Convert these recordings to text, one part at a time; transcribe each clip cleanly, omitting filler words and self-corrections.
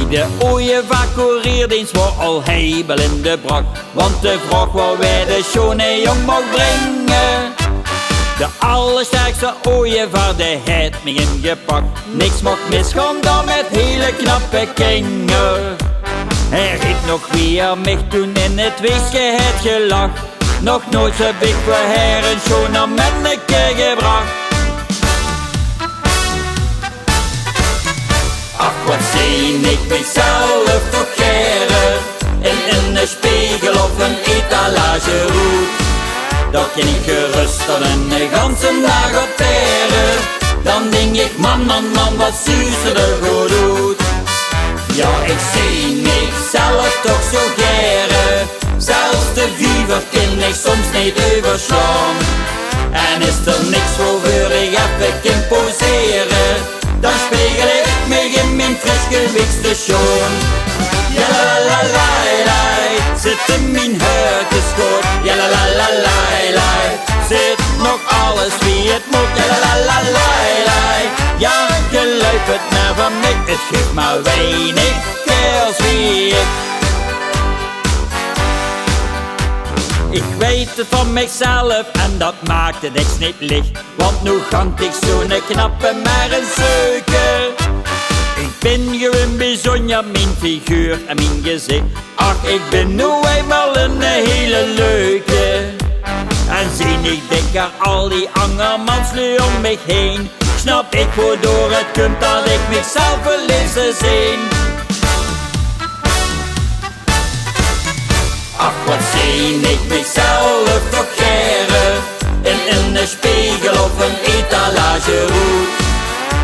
De ooievaar courierdienst wordt al hebel in de brak, want de vraag waar wij de schone jong mag brengen. De allersterkste ooievaar, die heeft me ingepakt. Niks mag misgaan dan met hele knappe kinger. Hij riep nog wie er mich toen in het weesje het gelach. Nog nooit heb ik voor haar een schone manneke gebracht. Ach, wat zie ik mezelf toch geren in een spiegel of een etalage roet. Dat kan ik gerust dan een ganse dag op veren. Dan denk ik, man, wat zuur er goed doet. Ja, ik zie mezelf toch zo geren. Zelfs de viever kan ik soms niet overslaan. En is er niks voor ik even kan poseren, dan spiegel ik me in mijn fris gewichtstation. Ja la la la la la, zit in mijn huidjeschoot. Ja la la la la la, zit nog alles wie het moet. Ja la la la la la, ja geluid het maar van mij. Het geeft maar weinig als wie ik. Ik weet het van mijzelf en dat maakt het niks niet licht. Want nu gangt ik zo'n knappe maar een zeuker. Ik ben gewoon bijzonder mijn figuur en mijn gezicht. Ach, ik ben nu eenmaal een hele leuke. En zie ik denk aan al die angermans nu om mij heen. Snap ik waardoor het komt dat ik mezelf wil lezen zien. Ach, wat zie ik mezelf toch geren in een spiegel of een etalage roet.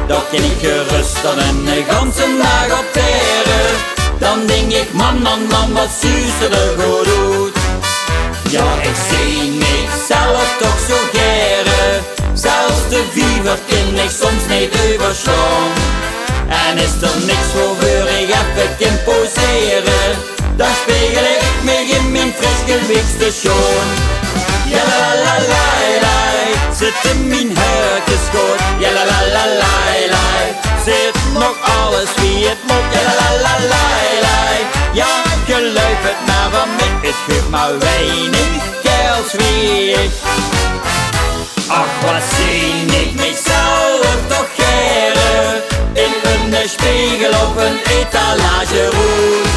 Dat kan ik gerust dan een ganse dag op veren. Dan denk ik, man, wat zuur er goed doet. Ja, ik zie mezelf toch zo geren. Zelfs de viever kan ik soms niet overslaan. En is er niks voor ik even kan poseren, dan spiegel ik me in mijn fris gewichtstation. Ja la la la la la, zit in mijn huidjeschoot. Ja la la la la la, zit nog alles wie het moet. Ja la la la la la, ja geluid het maar van mij. Het geeft maar weinig als wie ik. Ach, wat zie ik mezelf toch geren in een spiegel of een etalage roet.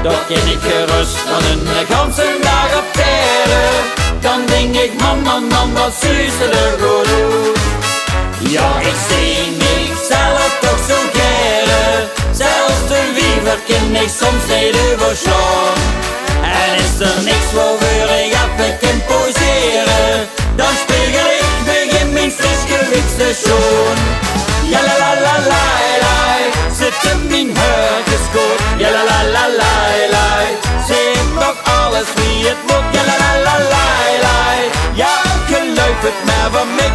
Dat kan ik gerust van een ganse dag op veren. Dan denk ik, man, wat zuur er goed doet. Ja, ik zie mezelf toch zo geren. Zelfs de wiever kan ik soms niet overslaan. En is er niks voor ik even kan poseren, dan spiegel ik me in mijn fris gewichtstation. Ja la la la la la, zit in mijn huidjeschoot. Ja la la la la la, zit nog alles wie het moet. Ja la la la la la, ja geluid het maar van mij.